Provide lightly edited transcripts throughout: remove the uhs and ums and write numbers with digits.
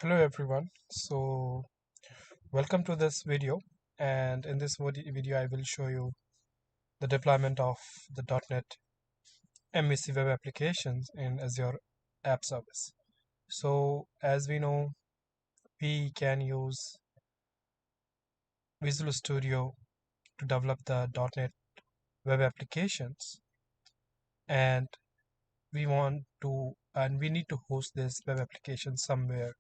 Hello everyone. Welcome to this video, and in this video I will show you the deployment of the .NET MVC web applications in Azure App Service. So as we know, we can use Visual Studio to develop the .NET web applications, and we need to host this web application somewhere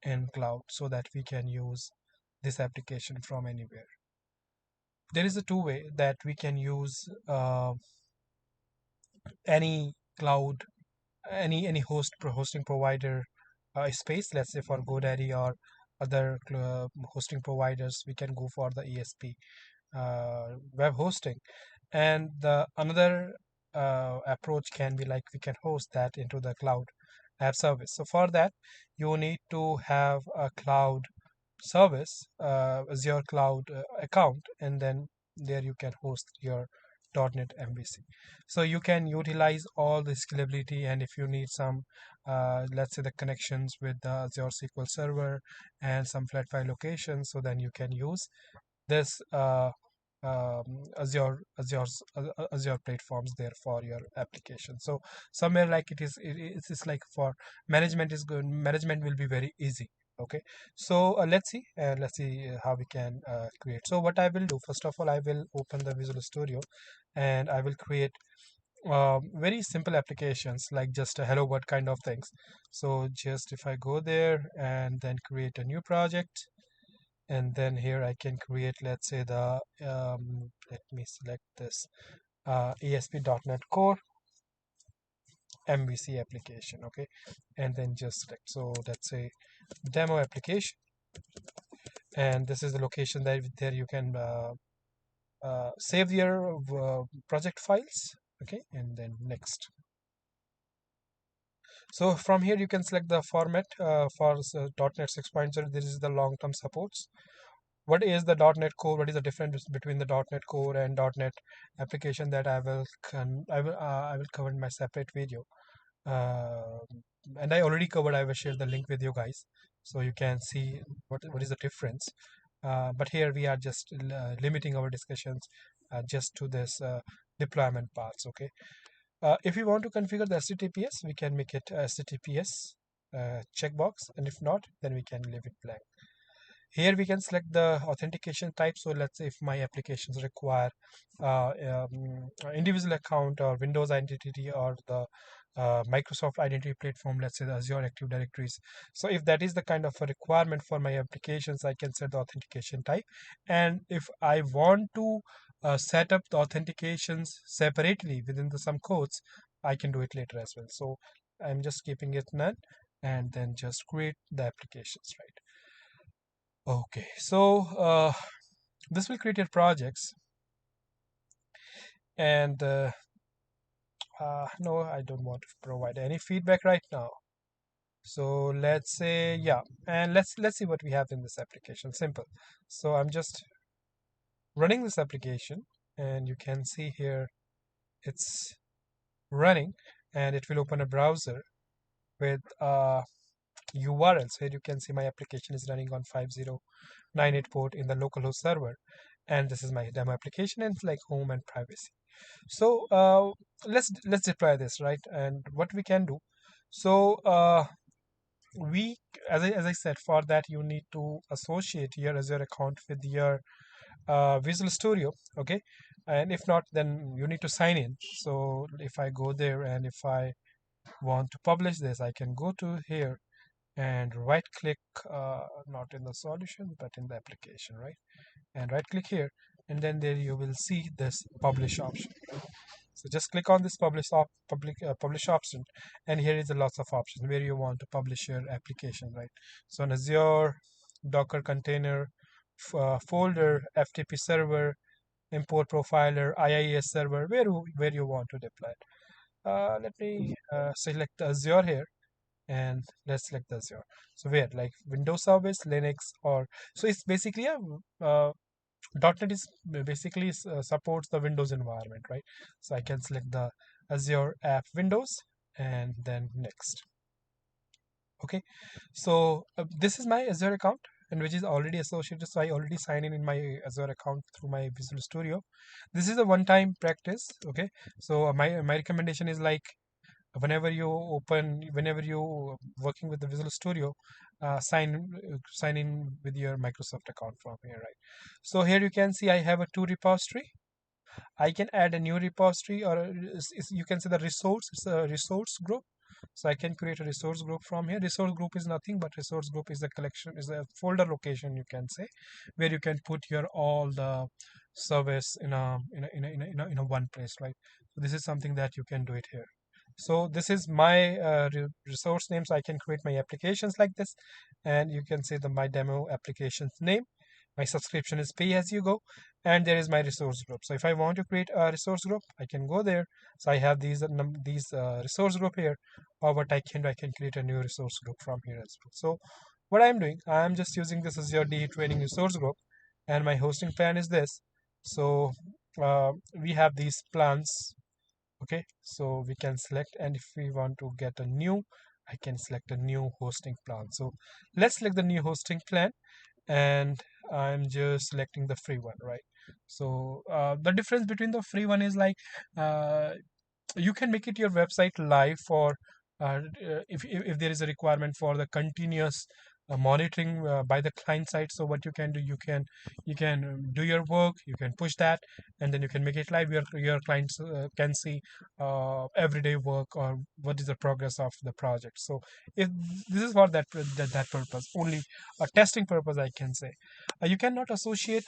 in cloud so that we can use this application from anywhere. There is a two way that we can use any cloud, any hosting provider space. Let's say for GoDaddy or other hosting providers, we can go for the ESP web hosting. And the another approach can be like we can host that into the cloud app service. So for that, you need to have a cloud service, Azure cloud account, and then there you can host your .NET MVC. So you can utilize all the scalability, and if you need some, let's say the connections with the Azure SQL Server and some flat file locations, so then you can use this Azure platforms there for your application. So somewhere like it's like for management is good. Management will be very easy. Okay, so let's see how we can create. So what I will do, first of all, I will open the Visual Studio, and I will create very simple applications like just a hello world kind of things. So just if I go there and then create a new project, and then here I can create, let's say the let me select this ASP.NET Core MVC application. Okay, and then just select, so let's say demo application, and this is the location that there you can save your project files. Okay, and then next. So from here you can select the format for .NET 6.0. This is the long-term supports. What is the .NET Core? What is the difference between the .NET Core and .NET application? That I will cover in my separate video. Uh, and I already covered. I will share the link with you guys, so you can see what is the difference. But here we are just limiting our discussions just to this deployment parts. Okay. If we want to configure the HTTPS, we can make it HTTPS checkbox, and if not, then we can leave it blank. Here we can select the authentication type. So let's say if my applications require individual account or Windows identity or the Microsoft identity platform, let's say the Azure Active Directories. So if that is the kind of a requirement for my applications, I can set the authentication type. And if I want to set up the authentications separately within some codes, I can do it later as well. So I'm just keeping it none, and then just create the applications, right? Okay, so this will create your projects, and no, I don't want to provide any feedback right now. So let's say, yeah, and let's see what we have in this application. Simple. So I'm just running this application, and you can see here it's running, and it will open a browser with URLs. Here you can see my application is running on 5098 port in the localhost server, and this is my demo application, and it's like home and privacy. So let's deploy this, right? And what we can do. So we as I said, for that you need to associate your Azure account with your Visual Studio. Okay, and if not, then you need to sign in. So if I go there, and if I want to publish this, I can go to here and right click, not in the solution but in the application, right? And right click here, and then there you will see this publish option. So just click on this publish option, and here is a lots of options where you want to publish your application, right? So on Azure, Docker container, folder, FTP server, import profiler, IIS server, where you want to deploy it. Let me select Azure here, and let's select the Azure. So where, like Windows Service, Linux, or so it's basically a .NET is basically supports the Windows environment, right? So I can select the Azure App Windows, and then next. Okay, so this is my Azure account, and which is already associated. So I already sign in my Azure account through my Visual Studio. This is a one-time practice. Okay, so my recommendation is like whenever you working with the Visual Studio, sign in with your Microsoft account from here, right? So here you can see I have a two repository. I can add a new repository, or you can say the resource. It's a resource group. So I can create a resource group from here. Resource group is nothing but resource group is a collection, is a folder location, you can say, where you can put your all the service in a one place, right? So this is something that you can do it here. So this is my resource name. So I can create my applications like this, and you can say the my demo applications name. My subscription is pay as you go, and there is my resource group. So if I want to create a resource group, I can go there. So I have these resource group here, or what I can create a new resource group from here as well. So what I'm doing, I'm just using this as your DE training resource group, and my hosting plan is this. So we have these plans. Okay, so we can select, and if we want to get a new, I can select a new hosting plan. So let's select the new hosting plan, and I'm just selecting the free one, right? So the difference between the free one is like uh, you can make it your website live for if there is a requirement for the continuous monitoring by the client side. So what you can do, you can do your work, you can push that, and then you can make it live. Your clients can see everyday work, or what is the progress of the project. So if this is for that purpose only, a testing purpose, I can say. You cannot associate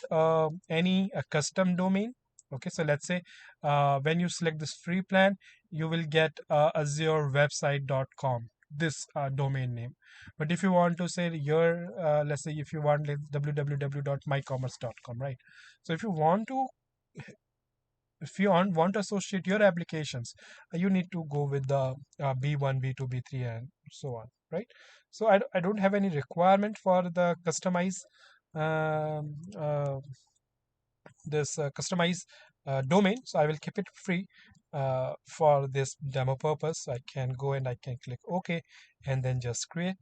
any custom domain. Okay, so let's say when you select this free plan, you will get azurewebsite.com, this domain name. But if you want to say your let's say if you want like www.mycommerce.com, right? So if you want to associate your applications, you need to go with the b1, b2, b3, and so on, right? So I don't have any requirement for the um, uh, customize domain. So I will keep it free for this demo purpose. So I can go and I can click OK, and then just create,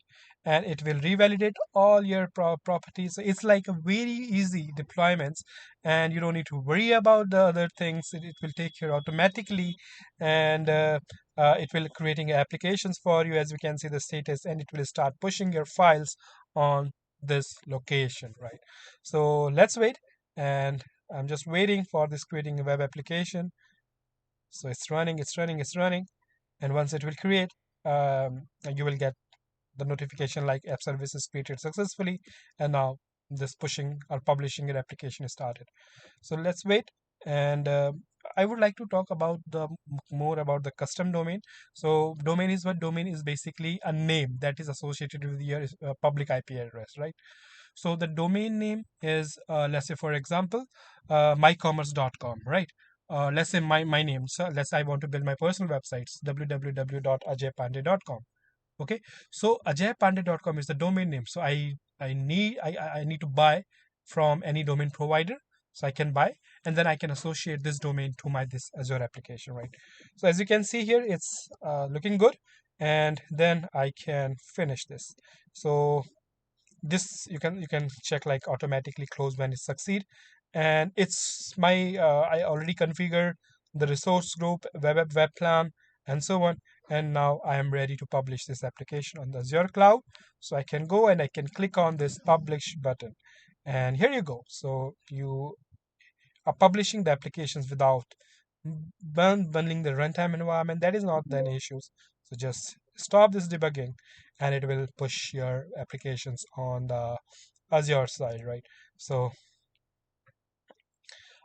and it will revalidate all your properties. So it's like a very easy deployments, and you don't need to worry about the other things. It will take care automatically, and it will creating applications for you, as you can see the status, and it will start pushing your files on this location, right? So let's wait, and I'm just waiting for this creating a web application. So it's running. And once it will create, you will get the notification like app service is created successfully. And now this pushing or publishing your application is started. So let's wait. And I would like to talk about the more about the custom domain. So domain is basically a name that is associated with your public IP address, right? So the domain name is, let's say, for example, mycommerce.com, right? Let's say my name. So let's say I want to build my personal websites, www.ajaypandey.com. Okay, so ajaypandey.com is the domain name. So I need to buy from any domain provider. So I can buy, and then I can associate this domain to my this Azure application, right? So as you can see here, it's looking good, and then I can finish this. So this you can check like automatically close when it succeed, and it's my I already configured the resource group, web plan, and so on. And now I am ready to publish this application on the Azure cloud. So I can go and I can click on this publish button, and here you go. So you are publishing the applications without bundling the runtime environment. That is not the issues. So just stop this debugging, and it will push your applications on the Azure side, right? So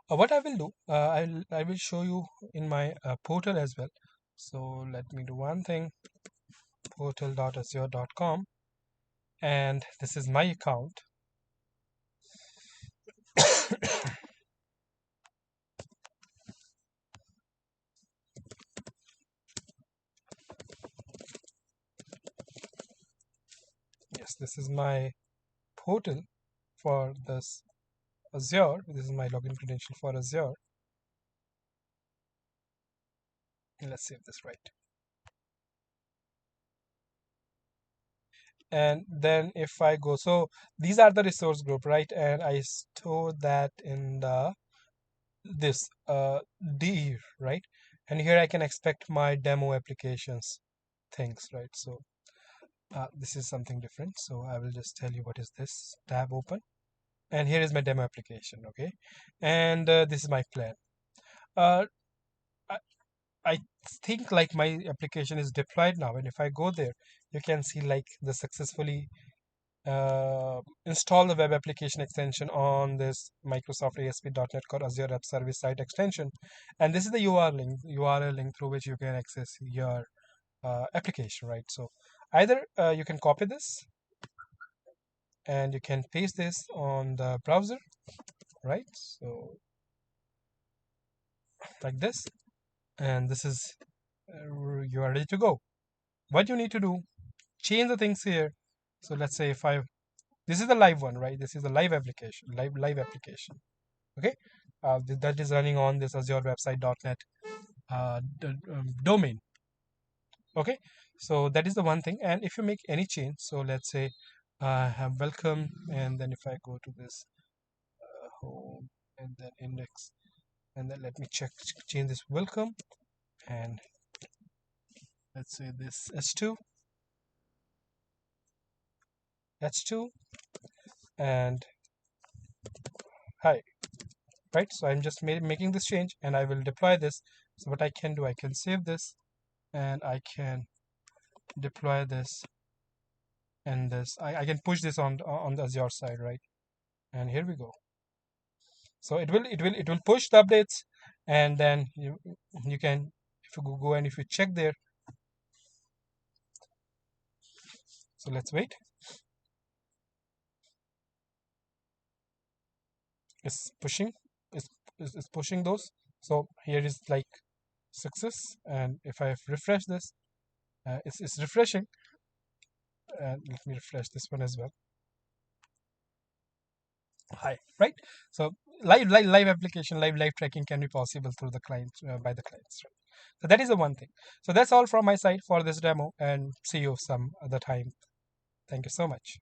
what I will do, I will show you in my portal as well. So let me do one thing, portal.azure.com, and this is my account. Yes, this is my portal for this Azure. This is my login credential for Azure. Let's save this, right. And then if I go, so these are the resource group, right? And I store that in the this D, right? And here I can expect my demo applications things, right? So this is something different. So I will just tell you what is this tab open. And here is my demo application, okay? And this is my plan. Uh, I, I think like my application is deployed now. And if I go there, you can see like the successfully install the web application extension on this Microsoft ASP.NET Core Azure App Service Site extension. And this is the URL link through which you can access your application, right? So either you can copy this and you can paste this on the browser, right? So like this, and this is you are ready to go. What you need to do, change the things here. So let's say if I this is the live one, right? This is the live application, live application. Okay, that is running on this Azure website.net domain. Okay, so that is the one thing. And if you make any change, so let's say have welcome, and then if I go to this home and then index, and then let me change this welcome, and let's say this h2 and hi, right? So I'm just making this change and I will deploy this. So what I can do, I can save this and I can deploy this, and this I can push this on the Azure side, right? And here we go. So it will push the updates, and then you can, if you go and if you check there, so let's wait. It's pushing, it's pushing those. So here is like success, and if I refresh this, it's refreshing. And let me refresh this one as well. Hi, right? So live application, live tracking can be possible through the client by the clients, right? So that is the one thing. So that's all from my side for this demo, and see you some other time. Thank you so much.